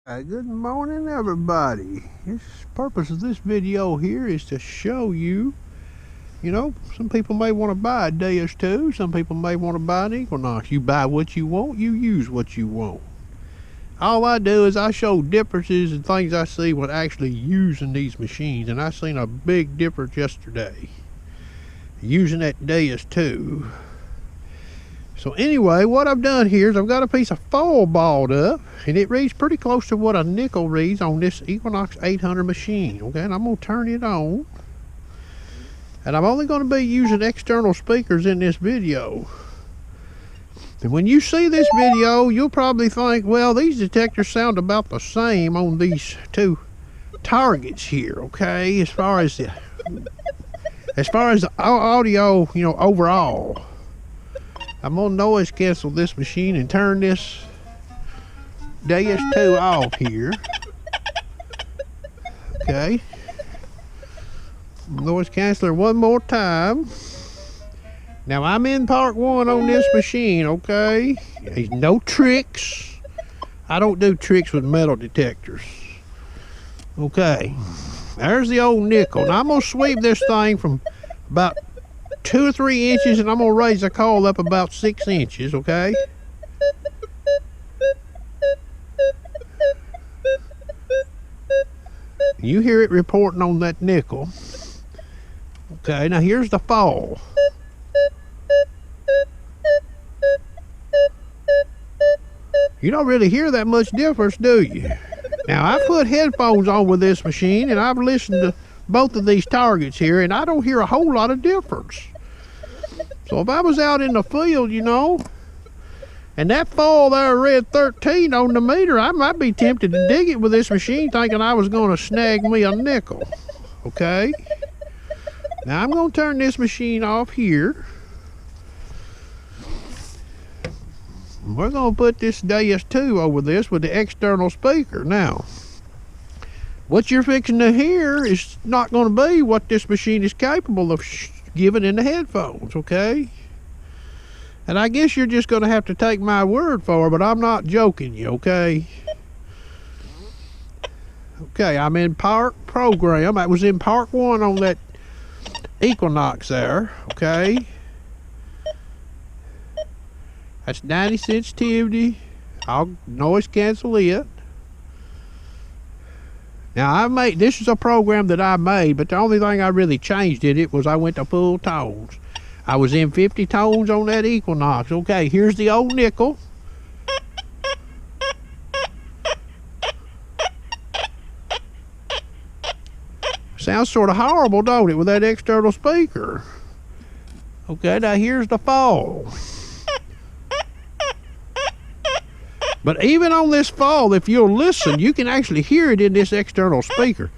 Good morning, everybody. The purpose of this video here is to show you, some people may want to buy a Deus too. Some people may want to buy an Equinox. You buy what you want, you use what you want. All I do is I show differences and things I see when actually using these machines. And I seen a big difference yesterday using that Deus too. So anyway, what I've done here is I've got a piece of foil balled up, and it reads pretty close to what a nickel reads on this Equinox 800 machine. Okay, and I'm going to turn it on. And I'm only going to be using external speakers in this video. And when you see this video, you'll probably think, well, these detectors sound about the same on these two targets here, okay, as far as the audio, overall. I'm gonna noise cancel this machine and turn this Deus 2 off here. Okay. Noise canceller one more time. Now I'm in part 1 on this machine, okay? There's no tricks. I don't do tricks with metal detectors. Okay. There's the old nickel. Now I'm gonna sweep this thing from about 2 or 3 inches, and I'm gonna raise the coil up about 6 inches, okay? You hear it reporting on that nickel. Okay, now here's the fall. You don't really hear that much difference, do you? Now I put headphones on with this machine, and I've listened to both of these targets here, and I don't hear a whole lot of difference. So if I was out in the field, and that fall there read 13 on the meter, I might be tempted to dig it with this machine, thinking I was going to snag me a nickel. Okay? Now I'm going to turn this machine off here. We're going to put this Deus 2 over this with the external speaker. Now, what you're fixing to hear is not going to be what this machine is capable of giving in the headphones, okay? And I guess you're just going to have to take my word for it, but I'm not joking you, okay? Okay, I'm in part program. I was in part 1 on that Equinox there, okay? That's 90 sensitivity. I'll noise cancel it. Now this is a program that I made, but the only thing I really changed in it was I went to full tones. I was in 50 tones on that Equinox. Okay, here's the old nickel. Sounds sort of horrible, don't it, with that external speaker? Okay, now here's the fall. But even on this fall, if you'll listen, you can actually hear it in this external speaker.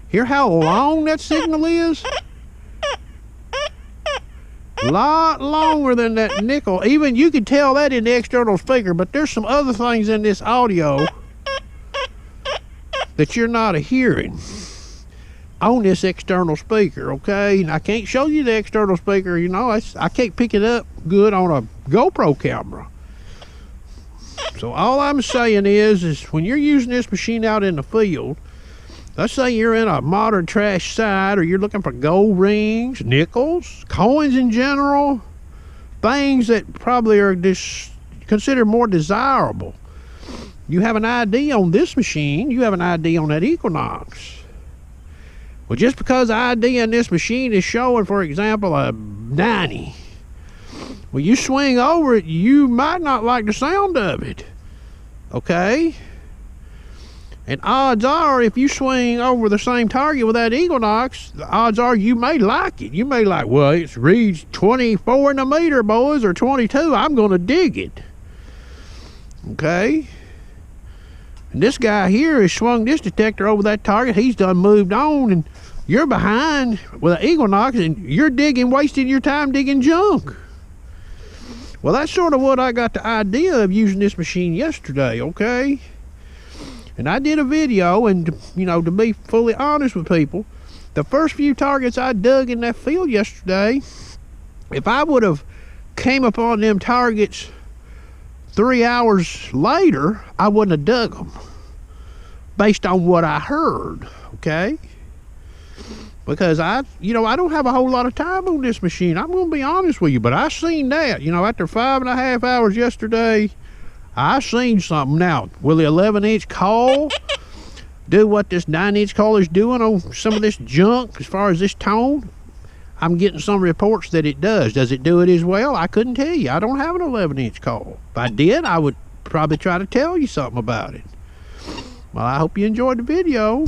Hear how long that signal is? A lot longer than that nickel. Even you can tell that in the external speaker, but there's some other things in this audio that you're not hearing on this external speaker, okay? And I can't show you the external speaker, I can't pick it up good on a GoPro camera. So all I'm saying is when you're using this machine out in the field, let's say you're in a modern trash site, or you're looking for gold rings, nickels, coins in general, things that probably are considered more desirable. You have an ID on this machine, you have an ID on that Equinox. Well, just because the ID on this machine is showing, for example, a 90, well, you swing over it, you might not like the sound of it, okay? And odds are, if you swing over the same target with that Equinox, the odds are you may like it. You may like, well, it reads 24 in the meter, boys, or 22. I'm going to dig it, okay? And this guy here has swung this detector over that target. He's done moved on, and you're behind with an Equinox, and you're wasting your time digging junk. Well, that's sort of what I got the idea of using this machine yesterday, okay? And I did a video, and to be fully honest with people, the first few targets I dug in that field yesterday, if I would have came upon them targets 3 hours later, I wouldn't have dug them. based on what I heard, okay? Because I don't have a whole lot of time on this machine. I'm going to be honest with you, but I seen that. After 5.5 hours yesterday, I seen something. Now, will the 11-inch coil do what this 9-inch coil is doing on some of this junk as far as this tone? I'm getting some reports that it does. Does it do it as well? I couldn't tell you. I don't have an 11-inch coil. If I did, I would probably try to tell you something about it. Well, I hope you enjoyed the video.